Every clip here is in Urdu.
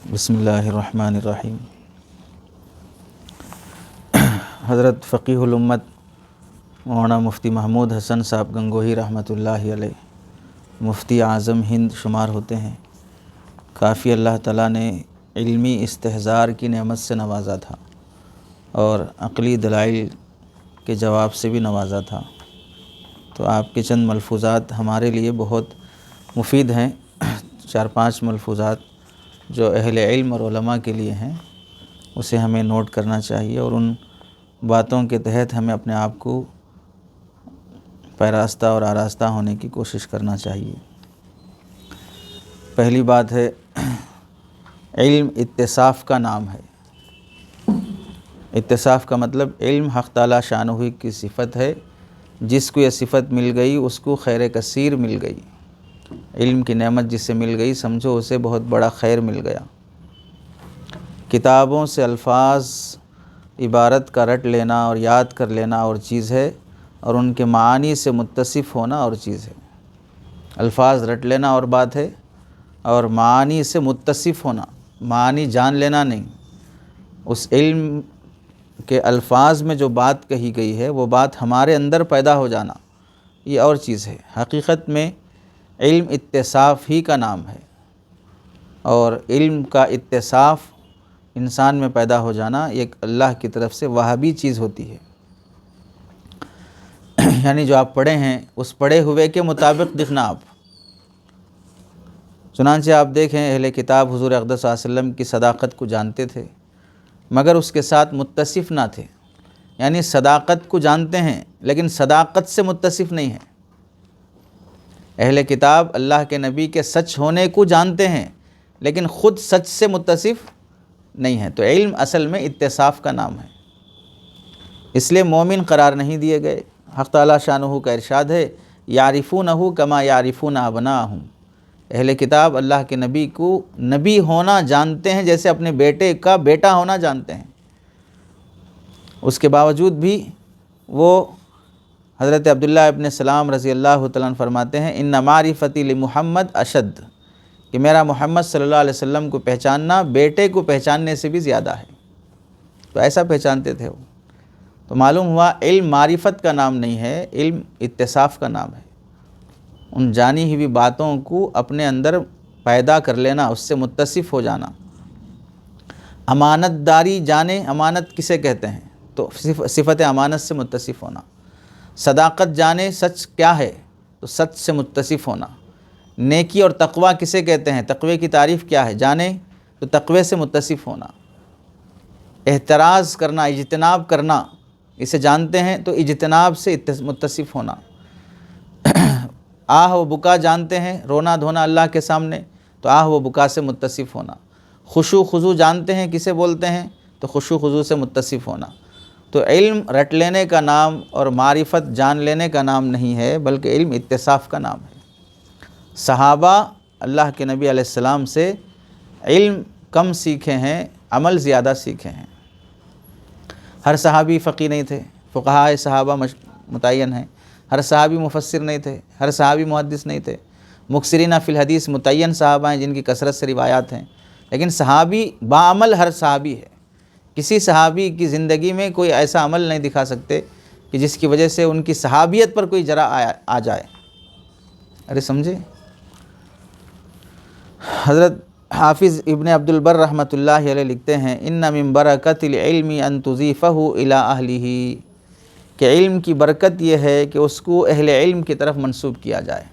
بسم اللہ الرحمن الرحیم۔ حضرت فقیہ الامت مولانا مفتی محمود حسن صاحب گنگوہی رحمۃ اللہ علیہ مفتی اعظم ہند شمار ہوتے ہیں۔ کافی اللہ تعالیٰ نے علمی استحضار کی نعمت سے نوازا تھا اور عقلی دلائل کے جواب سے بھی نوازا تھا، تو آپ کے چند ملفوظات ہمارے لیے بہت مفید ہیں۔ 4-5 ملفوظات جو اہل علم اور علماء کے لیے ہیں، اسے ہمیں نوٹ کرنا چاہیے اور ان باتوں کے تحت ہمیں اپنے آپ کو پیراستہ اور آراستہ ہونے کی کوشش کرنا چاہیے۔ پہلی بات ہے، علم اتصاف کا نام ہے۔ اتصاف کا مطلب علم حق تعالیٰ شانہ کی صفت ہے، جس کو یہ صفت مل گئی اس کو خیر کثیر مل گئی۔ علم کی نعمت جسے مل گئی سمجھو اسے بہت بڑا خیر مل گیا۔ کتابوں سے الفاظ عبارت کا رٹ لینا اور یاد کر لینا اور چیز ہے، اور ان کے معانی سے متصف ہونا اور چیز ہے۔ الفاظ رٹ لینا اور بات ہے، اور معانی سے متصف ہونا، معانی جان لینا نہیں۔ اس علم کے الفاظ میں جو بات کہی گئی ہے وہ بات ہمارے اندر پیدا ہو جانا، یہ اور چیز ہے۔ حقیقت میں علم اتصاف ہی کا نام ہے، اور علم کا اتصاف انسان میں پیدا ہو جانا ایک اللہ کی طرف سے وہابی چیز ہوتی ہے۔ یعنی جو آپ پڑھے ہیں اس پڑھے ہوئے کے مطابق دکھنا آپ۔ چنانچہ آپ دیکھیں اہل کتاب حضور اقدس صلی اللہ علیہ وسلم کی صداقت کو جانتے تھے، مگر اس کے ساتھ متصف نہ تھے۔ یعنی صداقت کو جانتے ہیں لیکن صداقت سے متصف نہیں ہیں۔ اہل کتاب اللہ کے نبی کے سچ ہونے کو جانتے ہیں لیکن خود سچ سے متصف نہیں ہیں۔ تو علم اصل میں اتصاف کا نام ہے، اس لیے مومن قرار نہیں دیے گئے۔ حق تعالیٰ شانہ کا ارشاد ہے، یعرفونہ کما یعرفون ابناءہم۔ اہل کتاب اللہ کے نبی کو نبی ہونا جانتے ہیں جیسے اپنے بیٹے کا بیٹا ہونا جانتے ہیں۔ اس کے باوجود بھی وہ حضرت عبداللہ ابن سلام رضی اللہ تعالیٰ عنہ فرماتے ہیں، ان معرفتی لمحمد اشد، کہ میرا محمد صلی اللہ علیہ وسلم کو پہچاننا بیٹے کو پہچاننے سے بھی زیادہ ہے۔ تو ایسا پہچانتے تھے وہ۔ تو معلوم ہوا علم معرفت کا نام نہیں ہے، علم اتصاف کا نام ہے۔ ان جانی ہوئی باتوں کو اپنے اندر پیدا کر لینا، اس سے متصف ہو جانا۔ امانت داری جانے، امانت کسے کہتے ہیں؟ تو صفت امانت سے متصف ہونا۔ صداقت جانے سچ کیا ہے، تو سچ سے متصف ہونا۔ نیکی اور تقوی کسے کہتے ہیں، تقوی کی تعریف کیا ہے جانے، تو تقوی سے متصف ہونا۔ احتراز کرنا، اجتناب کرنا، اسے جانتے ہیں تو اجتناب سے متصف ہونا۔ آہ و بکا جانتے ہیں، رونا دھونا اللہ کے سامنے، تو آہ و بکا سے متصف ہونا۔ خشوع خضوع جانتے ہیں کسے بولتے ہیں، تو خشوع خضوع سے متصف ہونا۔ تو علم رٹ لینے کا نام اور معرفت جان لینے کا نام نہیں ہے، بلکہ علم اتصاف کا نام ہے۔ صحابہ اللہ کے نبی علیہ السلام سے علم کم سیکھے ہیں، عمل زیادہ سیکھے ہیں۔ ہر صحابی فقیہ نہیں تھے، فقہائے صحابہ متعین ہیں۔ ہر صحابی مفسر نہیں تھے، ہر صحابی محدث نہیں تھے۔ مکثرین فی الحدیث متعین صحابہ ہیں جن کی کثرت سے روایات ہیں، لیکن صحابی باعمل ہر صحابی ہے۔ کسی صحابی کی زندگی میں کوئی ایسا عمل نہیں دکھا سکتے کہ جس کی وجہ سے ان کی صحابیت پر کوئی جرح آ جائے۔ ارے سمجھے؟ حضرت حافظ ابن عبد البر رحمۃ اللہ علیہ لکھتے ہیں، ان من برکت العلم ان تضیفہ الی اہلہ، کہ علم کی برکت یہ ہے کہ اس کو اہل علم کی طرف منسوب کیا جائے۔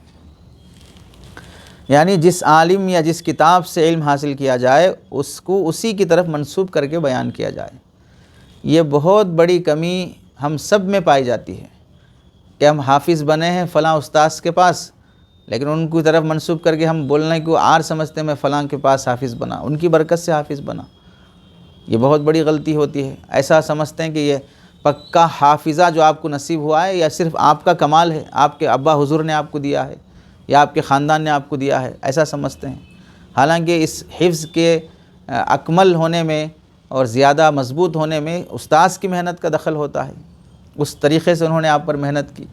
یعنی جس عالم یا جس کتاب سے علم حاصل کیا جائے اس کو اسی کی طرف منسوب کر کے بیان کیا جائے۔ یہ بہت بڑی کمی ہم سب میں پائی جاتی ہے کہ ہم حافظ بنے ہیں فلاں استاذ کے پاس، لیکن ان کی طرف منسوب کر کے ہم بولنے کو عار سمجھتے ہیں، میں فلاں کے پاس حافظ بنا، ان کی برکت سے حافظ بنا۔ یہ بہت بڑی غلطی ہوتی ہے۔ ایسا سمجھتے ہیں کہ یہ پکا حافظہ جو آپ کو نصیب ہوا ہے یا صرف آپ کا کمال ہے، آپ کے ابا حضور نے آپ کو دیا ہے یا آپ کے خاندان نے آپ کو دیا ہے، ایسا سمجھتے ہیں۔ حالانکہ اس حفظ کے اکمل ہونے میں اور زیادہ مضبوط ہونے میں استاذ کی محنت کا دخل ہوتا ہے۔ اس طریقے سے انہوں نے آپ پر محنت کی۔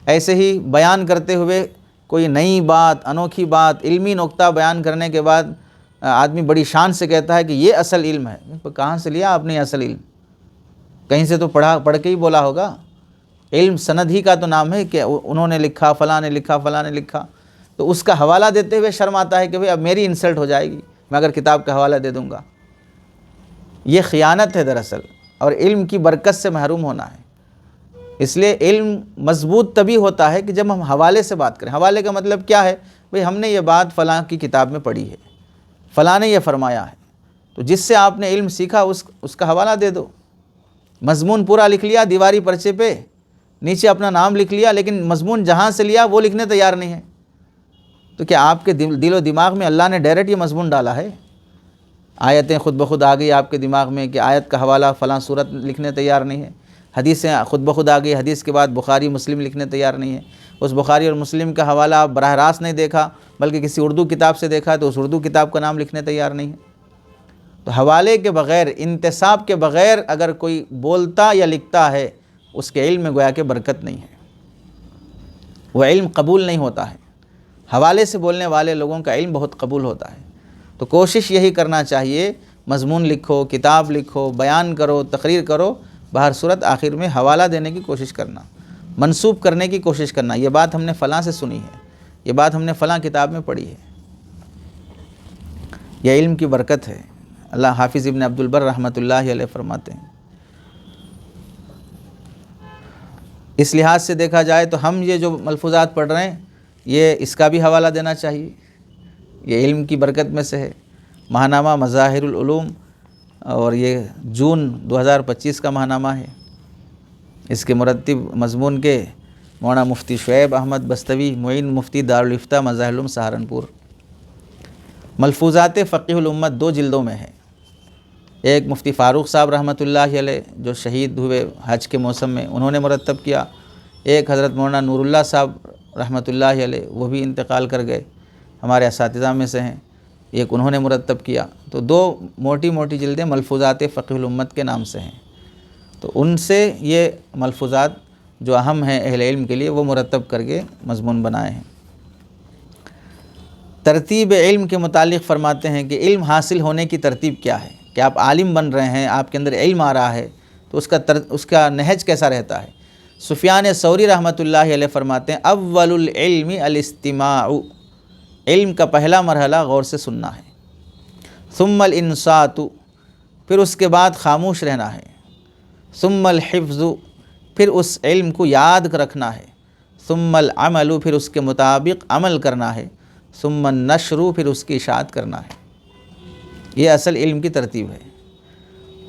ایسے ہی بیان کرتے ہوئے کوئی نئی بات، انوکھی بات، علمی نکتہ بیان کرنے کے بعد آدمی بڑی شان سے کہتا ہے کہ یہ اصل علم ہے، کہاں سے لیا آپ نے اصل علم؟ کہیں سے تو پڑھ کے ہی بولا ہوگا۔ علم سند ہی کا تو نام ہے کہ انہوں نے لکھا، فلاں نے لکھا، فلاں نے لکھا، تو اس کا حوالہ دیتے ہوئے شرم آتا ہے کہ بھئی اب میری انسلٹ ہو جائے گی میں اگر کتاب کا حوالہ دے دوں گا۔ یہ خیانت ہے دراصل، اور علم کی برکت سے محروم ہونا ہے۔ اس لیے علم مضبوط تبھی ہوتا ہے کہ جب ہم حوالے سے بات کریں۔ حوالے کا مطلب کیا ہے؟ بھئی ہم نے یہ بات فلاں کی کتاب میں پڑھی ہے، فلاں نے یہ فرمایا ہے، تو جس سے آپ نے علم سیکھا اس کا حوالہ دے دو۔ مضمون پورا لکھ لیا دیواری پرچے پہ، نیچے اپنا نام لکھ لیا، لیکن مضمون جہاں سے لیا وہ لکھنے تیار نہیں ہے، تو کیا آپ کے دل و دماغ میں اللہ نے ڈائریکٹ یہ مضمون ڈالا ہے؟ آیتیں خود بخود آ گئی آپ کے دماغ میں کہ آیت کا حوالہ فلاں صورت لکھنے تیار نہیں ہے، حدیثیں خود بخود آ گئی، حدیث کے بعد بخاری مسلم لکھنے تیار نہیں ہے، اس بخاری اور مسلم کا حوالہ آپ براہ راست نہیں دیکھا بلکہ کسی اردو کتاب سے دیکھا تو اس اردو کتاب کا نام لکھنے تیار نہیں ہے۔ تو حوالے کے بغیر، انتساب کے بغیر اگر کوئی بولتا یا لکھتا ہے، اس کے علم میں گویا کہ برکت نہیں ہے، وہ علم قبول نہیں ہوتا ہے۔ حوالے سے بولنے والے لوگوں کا علم بہت قبول ہوتا ہے۔ تو کوشش یہی کرنا چاہیے، مضمون لکھو، کتاب لکھو، بیان کرو، تقریر کرو، بہر صورت آخر میں حوالہ دینے کی کوشش کرنا، منسوب کرنے کی کوشش کرنا، یہ بات ہم نے فلاں سے سنی ہے، یہ بات ہم نے فلاں کتاب میں پڑھی ہے۔ یہ علم کی برکت ہے۔ اللہ حافظ ابن عبد البر رحمۃ اللہ علیہ فرماتے ہیں، اس لحاظ سے دیکھا جائے تو ہم یہ جو ملفوظات پڑھ رہے ہیں، یہ اس کا بھی حوالہ دینا چاہیے، یہ علم کی برکت میں سے ہے۔ ماہنامہ مظاہر العلوم، اور یہ جون 2025 کا ماہنامہ ہے۔ اس کے مرتب مضمون کے مولانا مفتی شعیب احمد بستوی، معین مفتی دارالفتہ مظاہر العلوم سہارنپور۔ ملفوظات فقیہ الامت 2 جلدوں میں ہے، ایک مفتی فاروق صاحب رحمۃ اللہ علیہ جو شہید ہوئے حج کے موسم میں، انہوں نے مرتب کیا، ایک حضرت مولانا نور اللہ صاحب رحمۃ اللہ علیہ، وہ بھی انتقال کر گئے، ہمارے اساتذہ میں سے ہیں، ایک انہوں نے مرتب کیا۔ تو 2 موٹی موٹی جلدیں ملفوظات فقیہ الامت کے نام سے ہیں، تو ان سے یہ ملفوظات جو اہم ہیں اہل علم کے لیے وہ مرتب کر کے مضمون بنائے ہیں۔ ترتیب علم کے متعلق فرماتے ہیں کہ علم حاصل ہونے کی ترتیب کیا ہے، کہ آپ عالم بن رہے ہیں، آپ کے اندر علم آ رہا ہے، تو اس کا نہج کیسا رہتا ہے۔ سفیان ثوری رحمۃ اللہ علیہ فرماتے ہیں، اول العلم الاستماع، علم کا پہلا مرحلہ غور سے سننا ہے، ثم الانصات، پھر اس کے بعد خاموش رہنا ہے، ثم الحفظ، پھر اس علم کو یاد رکھنا ہے، ثم العمل، پھر اس کے مطابق عمل کرنا ہے، ثم النشر، پھر اس کی اشاعت کرنا ہے۔ یہ اصل علم کی ترتیب ہے۔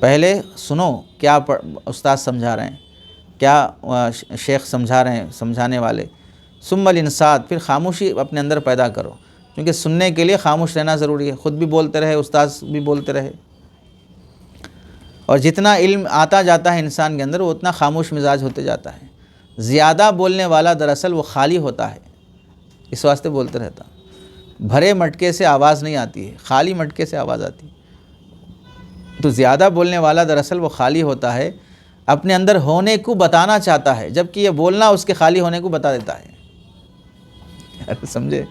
پہلے سنو کیا استاد سمجھا رہے ہیں، کیا شیخ سمجھا رہے ہیں، سمجھانے والے، ثم الانصات، پھر خاموشی اپنے اندر پیدا کرو، کیونکہ سننے کے لیے خاموش رہنا ضروری ہے، خود بھی بولتے رہے، استاد بھی بولتے رہے، اور جتنا علم آتا جاتا ہے انسان کے اندر وہ اتنا خاموش مزاج ہوتے جاتا ہے۔ زیادہ بولنے والا دراصل وہ خالی ہوتا ہے، اس واسطے بولتے رہتا۔ بھرے مٹکے سے آواز نہیں آتی ہے، خالی مٹکے سے آواز آتی ہے۔ تو زیادہ بولنے والا دراصل وہ خالی ہوتا ہے، اپنے اندر ہونے کو بتانا چاہتا ہے، جبکہ یہ بولنا اس کے خالی ہونے کو بتا دیتا ہے۔ سمجھے؟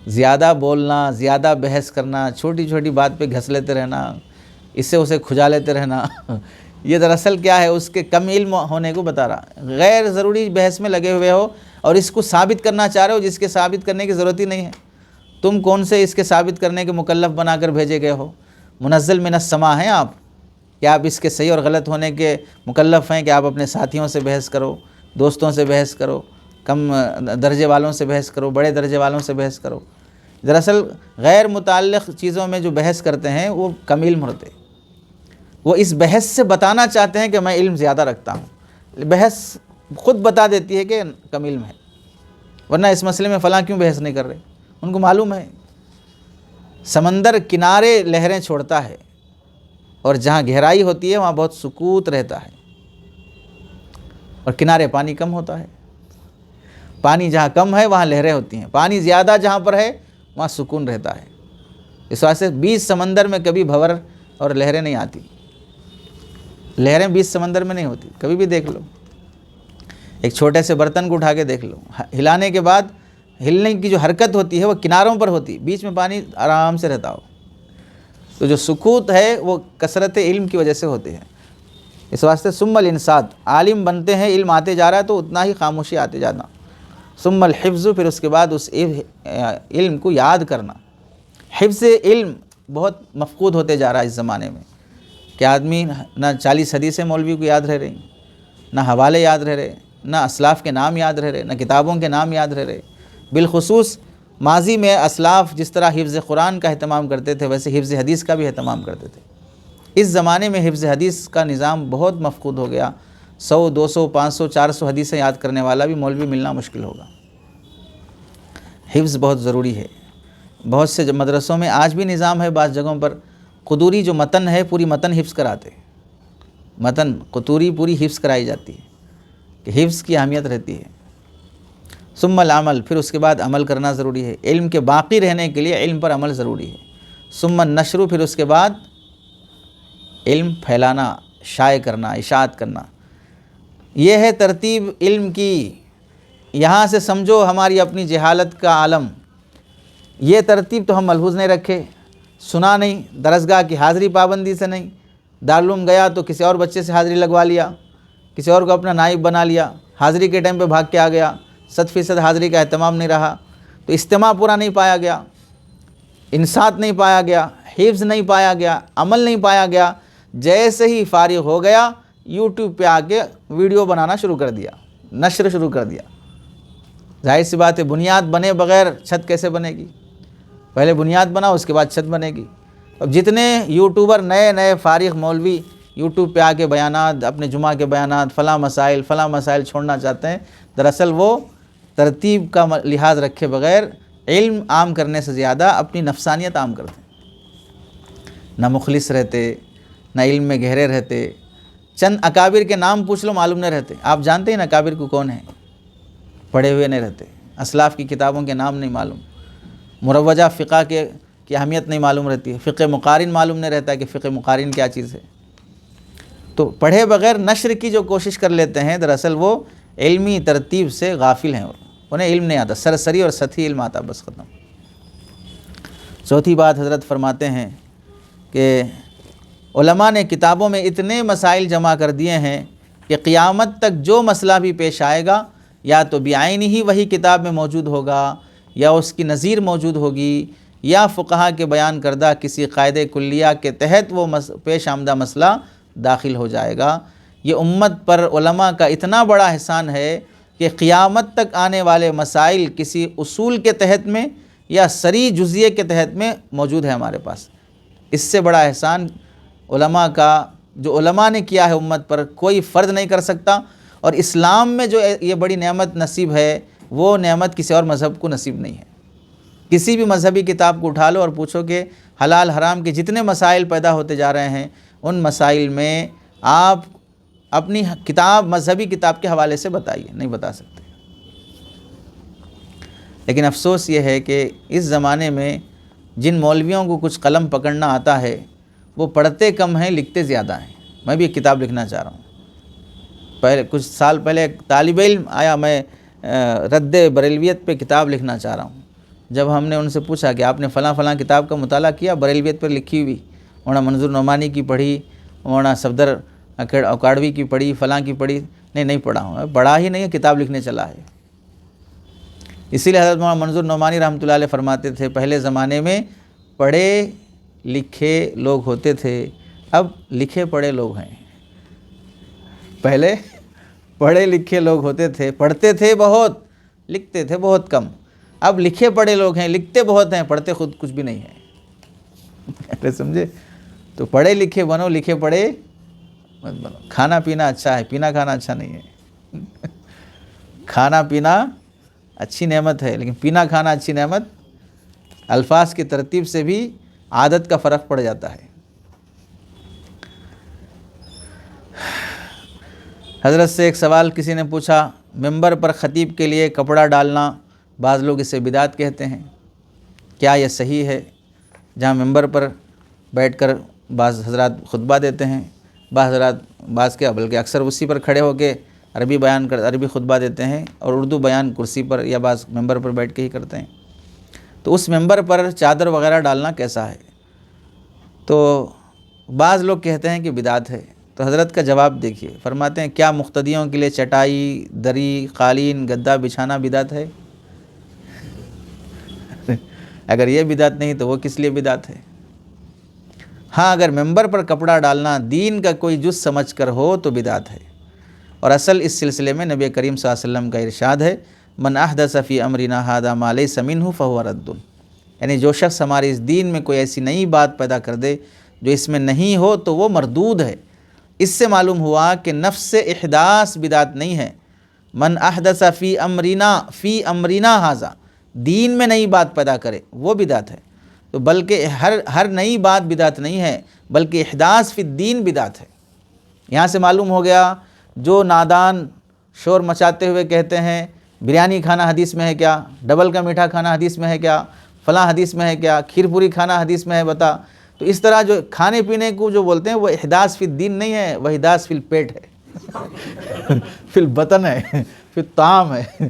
زیادہ بولنا، زیادہ بحث کرنا، چھوٹی چھوٹی بات پہ گھس لیتے رہنا، اس سے اسے کھجا لیتے رہنا، یہ دراصل کیا ہے، اس کے کم علم ہونے کو بتا رہا۔ غیر ضروری بحث میں لگے ہوئے ہو اور اس کو ثابت کرنا چاہ رہے ہو جس کے ثابت کرنے کی ضرورت ہی نہیں ہے۔ تم کون سے اس کے ثابت کرنے کے مکلف بنا کر بھیجے گئے ہو؟ منزل من السماء ہیں آپ، کہ آپ اس کے صحیح اور غلط ہونے کے مکلف ہیں کہ آپ اپنے ساتھیوں سے بحث کرو، دوستوں سے بحث کرو، کم درجے والوں سے بحث کرو، بڑے درجے والوں سے بحث کرو۔ دراصل غیر متعلق چیزوں میں جو بحث کرتے ہیں وہ کم علم ہوتے، وہ اس بحث سے بتانا چاہتے ہیں کہ میں علم زیادہ رکھتا ہوں، بحث خود بتا دیتی ہے کہ کم علم ہے، ورنہ اس مسئلے میں فلاں کیوں بحث نہیں کر رہے، ان کو معلوم ہے۔ سمندر کنارے لہریں چھوڑتا ہے، اور جہاں گہرائی ہوتی ہے وہاں بہت سکوت رہتا ہے، اور کنارے پانی کم ہوتا ہے۔ پانی جہاں کم ہے وہاں لہریں ہوتی ہیں، پانی زیادہ جہاں پر ہے وہاں سکون رہتا ہے۔ اس واسطے 20 سمندر میں کبھی بھنور اور لہریں نہیں آتی، لہریں 20 سمندر میں نہیں ہوتی، کبھی بھی دیکھ لو، ایک چھوٹے سے برتن کو اٹھا کے دیکھ لو، ہلانے کے بعد ہلنے کی جو حرکت ہوتی ہے وہ کناروں پر ہوتی، بیچ میں پانی آرام سے رہتا ہو، تو جو سکوت ہے وہ کثرت علم کی وجہ سے ہوتے ہیں۔ اس واسطے ثم الانصات، عالم بنتے ہیں، علم آتے جا رہا ہے تو اتنا ہی خاموشی آتے جانا۔ ثم الحفظ، پھر اس کے بعد اس علم کو یاد کرنا۔ حفظ علم بہت مفقود ہوتے جا رہا ہے اس زمانے میں، کہ آدمی نہ 40 حدیثیں مولوی کو یاد رہ رہی، نہ حوالے یاد رہ رہے، نہ اسلاف کے نام یاد رہ رہے، نہ کتابوں کے نام یاد رہ رہے۔ بالخصوص ماضی میں اسلاف جس طرح حفظ قرآن کا اہتمام کرتے تھے، ویسے حفظ حدیث کا بھی اہتمام کرتے تھے۔ اس زمانے میں حفظ حدیث کا نظام بہت مفقود ہو گیا۔ 100 200 500 400 حدیثیں یاد کرنے والا بھی مولوی ملنا مشکل ہوگا۔ حفظ بہت ضروری ہے۔ بہت سے مدرسوں میں آج بھی نظام ہے، بعض جگہوں پر قدوری جو متن ہے پوری متن حفظ کراتے، متن قطوری پوری حفظ کرائی جاتی ہے، کہ حفظ کی اہمیت رہتی ہے۔ ثم العمل، پھر اس کے بعد عمل کرنا ضروری ہے۔ علم کے باقی رہنے کے لیے علم پر عمل ضروری ہے۔ ثم النشر، پھر اس کے بعد علم پھیلانا، شائع کرنا، اشاعت کرنا۔ یہ ہے ترتیب علم کی۔ یہاں سے سمجھو ہماری اپنی جہالت کا عالم۔ یہ ترتیب تو ہم ملحوظ نہیں رکھے، سنا نہیں، درسگاہ کی حاضری پابندی سے نہیں، دارالعلوم گیا تو کسی اور بچے سے حاضری لگوا لیا، کسی اور کو اپنا نائب بنا لیا، حاضری کے ٹائم پہ بھاگ کے آ گیا، 100% حاضری کا اہتمام نہیں رہا، تو اجتماع پورا نہیں پایا گیا، انصات نہیں پایا گیا، حفظ نہیں پایا گیا، عمل نہیں پایا گیا۔ جیسے ہی فارغ ہو گیا یوٹیوب پہ آ کے ویڈیو بنانا شروع کر دیا، نشر شروع کر دیا۔ ظاہر سی بات ہے، بنیاد بنے بغیر چھت کیسے بنے گی؟ پہلے بنیاد بناؤ، اس کے بعد چھت بنے گی۔ اب جتنے یوٹیوبر نئے فارغ مولوی یوٹیوب پہ آ کے بیانات، اپنے جمعہ کے بیانات، فلاں مسائل چھوڑنا چاہتے ہیں، دراصل وہ ترتیب کا لحاظ رکھے بغیر علم عام کرنے سے زیادہ اپنی نفسانیت عام کرتے ہیں۔ نہ مخلص رہتے، نہ علم میں گہرے رہتے۔ چند اکابر کے نام پوچھ لو معلوم نہیں رہتے۔ آپ جانتے ہیں نا اکابر کو کون ہے؟ پڑھے ہوئے نہیں رہتے، اسلاف کی کتابوں کے نام نہیں معلوم، مروجہ فقہ کی اہمیت نہیں معلوم رہتی ہے، فقہ مقارن معلوم نہیں رہتا کہ فقہ مقارن کیا چیز ہے۔ تو پڑھے بغیر نشر کی جو کوشش کر لیتے ہیں، دراصل وہ علمی ترتیب سے غافل ہیں، انہیں علم نہیں آتا، سرسری اور سطحی علم آتا، بس ختم۔ چوتھی بات حضرت فرماتے ہیں کہ علماء نے کتابوں میں اتنے مسائل جمع کر دیے ہیں کہ قیامت تک جو مسئلہ بھی پیش آئے گا یا تو بعین ہی وہی کتاب میں موجود ہوگا، یا اس کی نظیر موجود ہوگی، یا فقہا کے بیان کردہ کسی قاعدہ کلیہ کے تحت وہ پیش آمدہ مسئلہ داخل ہو جائے گا۔ یہ امت پر علماء کا اتنا بڑا احسان ہے کہ قیامت تک آنے والے مسائل کسی اصول کے تحت میں یا سری جزیے کے تحت میں موجود ہے ہمارے پاس۔ اس سے بڑا احسان علماء کا، جو علماء نے کیا ہے امت پر، کوئی فرد نہیں کر سکتا۔ اور اسلام میں جو یہ بڑی نعمت نصیب ہے، وہ نعمت کسی اور مذہب کو نصیب نہیں ہے۔ کسی بھی مذہبی کتاب کو اٹھا لو اور پوچھو کہ حلال حرام کے جتنے مسائل پیدا ہوتے جا رہے ہیں، ان مسائل میں آپ اپنی کتاب، مذہبی کتاب کے حوالے سے بتائیے، نہیں بتا سکتے۔ لیکن افسوس یہ ہے کہ اس زمانے میں جن مولویوں کو کچھ قلم پکڑنا آتا ہے، وہ پڑھتے کم ہیں، لکھتے زیادہ ہیں۔ میں بھی ایک کتاب لکھنا چاہ رہا ہوں۔ کچھ سال پہلے ایک طالب علم آیا، میں رد بریلویت پہ کتاب لکھنا چاہ رہا ہوں۔ جب ہم نے ان سے پوچھا کہ آپ نے فلاں کتاب کا مطالعہ کیا بریلویت پر لکھی ہوئی، مولانا منظور نعمانی کی پڑھی، مولانا صفدر اکاڑوی کی پڑھی، فلاں کی پڑھی؟ نہیں پڑھا ہوں، پڑھا ہی نہیں ہے، کتاب لکھنے چلا ہے۔ اسی لیے حضرت مولانا منظور نعمانی رحمۃ اللہ علیہ فرماتے تھے، پہلے زمانے میں پڑھے لکھے لوگ ہوتے تھے، اب لکھے پڑھے لوگ ہیں۔ پہلے پڑھے لکھے لوگ ہوتے تھے، پڑھتے تھے بہت، لکھتے تھے بہت کم۔ اب لکھے پڑھے لوگ ہیں، لکھتے بہت ہیں، پڑھتے خود کچھ بھی نہیں ہیں۔ سمجھے؟ تو پڑھے لکھے بنو، لکھے پڑھے مت بنو۔ کھانا پینا اچھا ہے، پینا کھانا اچھا نہیں ہے۔ کھانا پینا اچھی نعمت ہے، لیکن پینا کھانا اچھی نعمت، الفاظ کی ترتیب سے بھی عادت کا فرق پڑ جاتا ہے۔ حضرت سے ایک سوال کسی نے پوچھا، ممبر پر خطیب کے لیے کپڑا ڈالنا، بعض لوگ اسے بدعت کہتے ہیں، کیا یہ صحیح ہے؟ جہاں ممبر پر بیٹھ کر بعض حضرات خطبہ دیتے ہیں، بعض کے بلکہ اکثر اسی پر کھڑے ہو کے عربی خطبہ دیتے ہیں، اور اردو بیان کرسی پر یا بعض ممبر پر بیٹھ کے ہی کرتے ہیں۔ تو اس ممبر پر چادر وغیرہ ڈالنا کیسا ہے؟ تو بعض لوگ کہتے ہیں کہ بدعت ہے، تو حضرت کا جواب دیکھیے، فرماتے ہیں کیا مقتدیوں کے لیے چٹائی، دری، قالین، گدا بچھانا بدعت ہے؟ اگر یہ بدعت نہیں تو وہ کس لیے بدعت ہے؟ ہاں، اگر ممبر پر کپڑا ڈالنا دین کا کوئی جز سمجھ کر ہو تو بدعت ہے، اور اصل اس سلسلے میں نبی کریم صلی اللہ علیہ وسلم کا ارشاد ہے، من احدث فی امرنا ھذا ما لیس منہ فہو رد، یعنی جو شخص ہمارے اس دین میں کوئی ایسی نئی بات پیدا کر دے جو اس میں نہیں ہو تو وہ مردود ہے۔ اس سے معلوم ہوا کہ نفس احداث بدعت نہیں ہے۔ من احدث فی امرنا ھذا، دین میں نئی بات پیدا کرے وہ بدعت ہے، تو بلکہ ہر نئی بات بدعت نہیں ہے، بلکہ احداث فی الدین بدعت ہے۔ یہاں سے معلوم ہو گیا جو نادان شور مچاتے ہوئے کہتے ہیں بریانی کھانا حدیث میں ہے کیا، ڈبل کا میٹھا کھانا حدیث میں ہے کیا، فلاں حدیث میں ہے کیا، کھیر پوری کھانا حدیث میں ہے بتا، تو اس طرح جو کھانے پینے کو جو بولتے ہیں وہ احداث فی الدین نہیں ہے، وہ احداث فی الپیٹ ہے، فی البطن ہے، فی الطعام ہے۔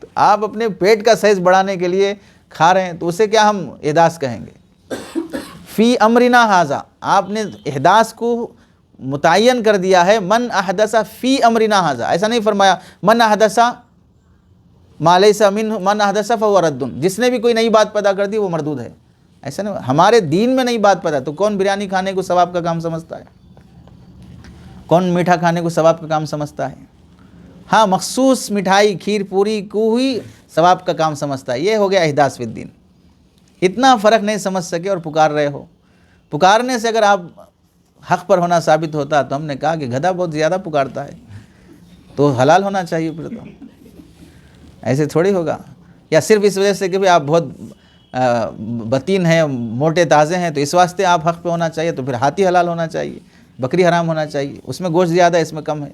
تو آپ اپنے پیٹ کا سائز بڑھانے کے لیے کھا رہے ہیں تو اسے کیا ہم احداث کہیں گے؟ فی امرنا ھذا، آپ نے احداث کو متعین کر دیا ہے، من احدث فی امرنا ھذا، ایسا نہیں فرمایا من احدث ما لیس منہ من احدث فہو رد، جس نے بھی کوئی نئی بات پیدا کر دی وہ مردود ہے، ایسا نہیں۔ ہمارے دین میں نئی بات پیدا، تو کون بریانی کھانے کو ثواب کا کام سمجھتا ہے؟ کون میٹھا کھانے کو ثواب کا کام سمجھتا ہے؟ ہاں، مخصوص مٹھائی کھیر پوری کو ہی ثواب کا کام سمجھتا ہے، یہ ہو گیا احداث فی الدین۔ اتنا فرق نہیں سمجھ سکے اور پکار رہے ہو۔ پکارنے سے اگر آپ حق پر ہونا ثابت ہوتا تو ہم نے کہا کہ گدھا بہت زیادہ پکارتا ہے تو حلال ہونا چاہیے، پھر تو ایسے تھوڑی ہوگا، یا صرف اس وجہ سے کہ آپ بہت بطین ہیں، موٹے تازے ہیں تو اس واسطے آپ حق پہ ہونا چاہیے، تو پھر ہاتھی حلال ہونا چاہیے، بکری حرام ہونا چاہیے، اس میں گوشت زیادہ ہے اس میں کم ہے۔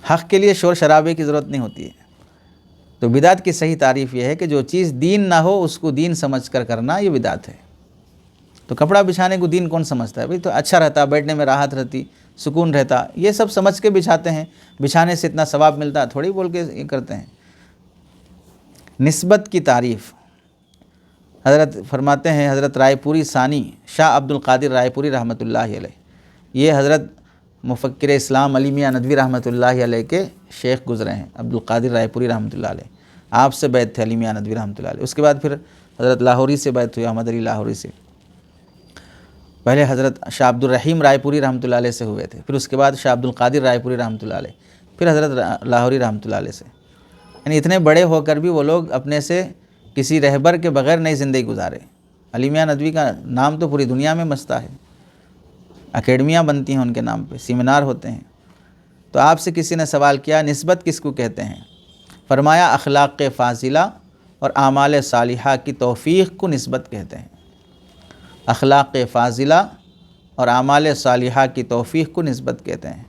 حق کے لیے شور شرابے کی ضرورت نہیں ہوتی ہے۔ تو بدعت کی صحیح تعریف یہ ہے کہ جو چیز دین نہ ہو اس کو دین سمجھ کر کرنا، یہ بدعت ہے۔ تو کپڑا بچھانے کو دین کون سمجھتا ہے؟ بھئی تو اچھا رہتا، بیٹھنے میں راحت رہتی، سکون رہتا، یہ سب سمجھ کے بچھاتے ہیں، بچھانے سے اتنا ثواب ملتا ہے تھوڑی بول کے یہ کرتے ہیں۔ نسبت کی تعریف، حضرت فرماتے ہیں، حضرت رائے پوری ثانی شاہ عبد القادر رائے پوری رحمۃ اللہ علیہ، یہ حضرت مفکر اسلام علی میاں ندوی رحمۃ اللہ علیہ کے شیخ گزرے ہیں، عبد القادر رائے پوری رحمۃ اللہ علیہ، آپ سے بیعت تھے علی میاں ندوی رحمۃ اللہ علیہ، اس کے بعد پھر حضرت لاہوری سے بیعت ہوئی، احمد علی لاہوری سے، پہلے حضرت شاہ عبد الرحیم رائے پوری رحمۃ اللہ علیہ سے ہوئے تھے، پھر اس کے بعد شاہ عبد القادر رائے پوری رحمۃ اللہ علیہ، پھر حضرت لاہوری رحمۃ اللہ علیہ سے، یعنی اتنے بڑے ہو کر بھی وہ لوگ اپنے سے کسی رہبر کے بغیر نئی زندگی گزارے۔ علی میاں ندوی کا نام تو پوری دنیا میں مستہ ہے، اکیڈمیاں بنتی ہیں ان کے نام پہ، سیمینار ہوتے ہیں۔ تو آپ سے کسی نے سوال کیا نسبت کس کو کہتے ہیں؟ فرمایا اخلاق فاضلہ اور اعمال صالحہ کی توفیق کو نسبت کہتے ہیں۔ اخلاق فاضلہ اور اعمال صالحہ کی توفیق کو نسبت کہتے ہیں،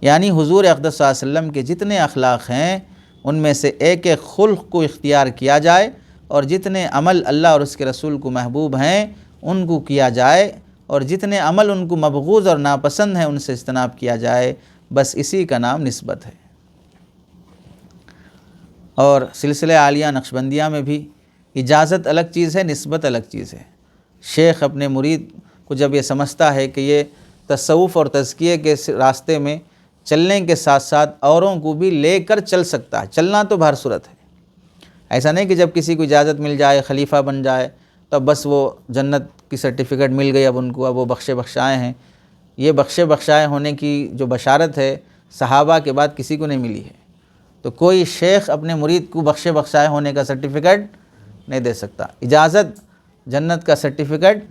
یعنی حضور اقدس صلی اللہ علیہ وسلم کے جتنے اخلاق ہیں ان میں سے ایک ایک خلق کو اختیار کیا جائے، اور جتنے عمل اللہ اور اس کے رسول کو محبوب ہیں ان کو کیا جائے، اور جتنے عمل ان کو مبغوض اور ناپسند ہیں ان سے اجتناب کیا جائے، بس اسی کا نام نسبت ہے۔ اور سلسلہ عالیہ نقشبندیہ میں بھی اجازت الگ چیز ہے، نسبت الگ چیز ہے۔ شیخ اپنے مرید کو جب یہ سمجھتا ہے کہ یہ تصوف اور تزکیے کے راستے میں چلنے کے ساتھ ساتھ اوروں کو بھی لے کر چل سکتا ہے، چلنا تو بہر صورت ہے، ایسا نہیں کہ جب کسی کو اجازت مل جائے، خلیفہ بن جائے تو بس وہ جنت کی سرٹیفکیٹ مل گئی، اب ان کو اب وہ بخشے بخشائے ہیں۔ یہ بخشے بخشائے ہونے کی جو بشارت ہے صحابہ کے بعد کسی کو نہیں ملی ہے، تو کوئی شیخ اپنے مرید کو بخشے بخشائے ہونے کا سرٹیفکیٹ نہیں دے سکتا۔ اجازت جنت کا سرٹیفکیٹ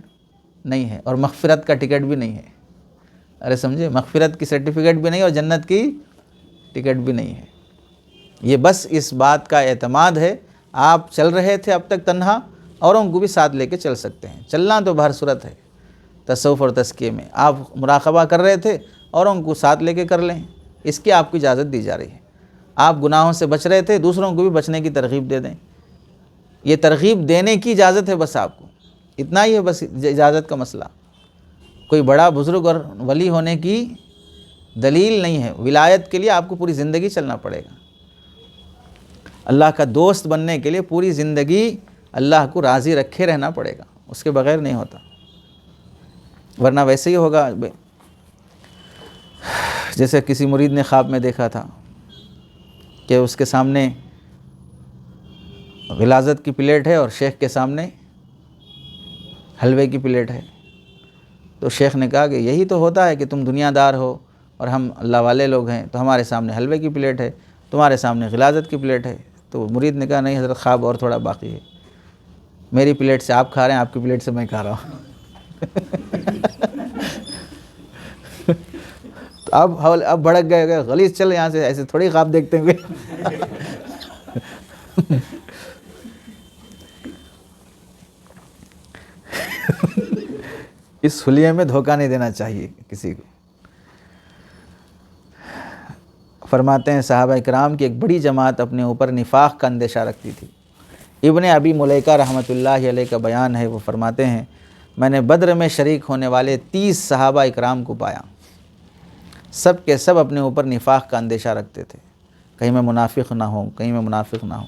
نہیں ہے اور مغفرت کا ٹکٹ بھی نہیں ہے، ارے سمجھے، مغفرت کی سرٹیفکیٹ بھی نہیں اور جنت کی ٹکٹ بھی نہیں ہے۔ یہ بس اس بات کا اعتماد ہے، آپ چل رہے تھے اب تک تنہا، اوروں کو بھی ساتھ لے کے چل سکتے ہیں، چلنا تو بہر صورت ہے۔ تصوف اور تزکیے میں آپ مراقبہ کر رہے تھے، اوروں کو ساتھ لے کے کر لیں، اس کی آپ کو اجازت دی جا رہی ہے۔ آپ گناہوں سے بچ رہے تھے، دوسروں کو بھی بچنے کی ترغیب دے دیں، یہ ترغیب دینے کی اجازت ہے بس آپ کو، اتنا ہی ہے بس اجازت کا مسئلہ، کوئی بڑا بزرگ اور ولی ہونے کی دلیل نہیں ہے۔ ولایت کے لیے آپ کو پوری زندگی چلنا پڑے گا، اللہ کا دوست بننے کے لیے پوری زندگی اللہ کو راضی رکھے رہنا پڑے گا، اس کے بغیر نہیں ہوتا، ورنہ ویسے ہی ہوگا جیسے کسی مرید نے خواب میں دیکھا تھا کہ اس کے سامنے غلاظت کی پلیٹ ہے اور شیخ کے سامنے حلوے کی پلیٹ ہے، تو شیخ نے کہا کہ یہی تو ہوتا ہے کہ تم دنیا دار ہو اور ہم اللہ والے لوگ ہیں، تو ہمارے سامنے حلوے کی پلیٹ ہے، تمہارے سامنے غلاظت کی پلیٹ ہے۔ تو مرید نے کہا نہیں حضرت، خواب اور تھوڑا باقی ہے، میری پلیٹ سے آپ کھا رہے ہیں، آپ کی پلیٹ سے میں کھا رہا ہوں۔ تو اب بھڑک گئے، غلیظ چل یہاں سے، ایسے تھوڑی خواب دیکھتے ہوئے۔ اس حلیے میں دھوکہ نہیں دینا چاہیے کسی کو۔ فرماتے ہیں صحابہ کرام کی ایک بڑی جماعت اپنے اوپر نفاق کا اندیشہ رکھتی تھی۔ ابن ابی ملیکہ رحمۃ اللہ علیہ کا بیان ہے، وہ فرماتے ہیں میں نے بدر میں شریک ہونے والے 30 صحابہ اکرام کو پایا، سب کے سب اپنے اوپر نفاق کا اندیشہ رکھتے تھے، کہیں میں منافق نہ ہوں، کہیں میں منافق نہ ہوں۔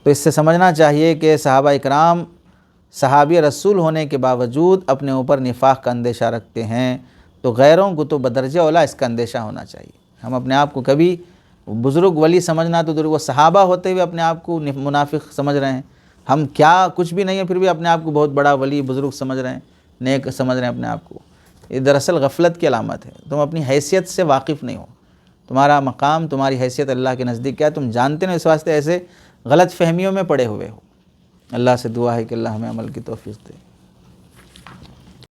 تو اس سے سمجھنا چاہیے کہ صحابہ اکرام صحابی رسول ہونے کے باوجود اپنے اوپر نفاق کا اندیشہ رکھتے ہیں، تو غیروں کو تو بدرجہ اولیٰ اس کا اندیشہ ہونا چاہیے۔ ہم اپنے آپ کو کبھی بزرگ ولی سمجھنا تو وہ صحابہ ہوتے ہوئے اپنے آپ کو منافق سمجھ رہے ہیں، ہم کیا کچھ بھی نہیں ہیں پھر بھی اپنے آپ کو بہت بڑا ولی بزرگ سمجھ رہے ہیں، نیک سمجھ رہے ہیں اپنے آپ کو، یہ دراصل غفلت کی علامت ہے۔ تم اپنی حیثیت سے واقف نہیں ہو، تمہارا مقام، تمہاری حیثیت اللہ کے نزدیک کیا ہے تم جانتے نہیں، اس واسطے ایسے غلط فہمیوں میں پڑے ہوئے ہو۔ اللہ سے دعا ہے کہ اللہ ہمیں عمل کی توفیق دے۔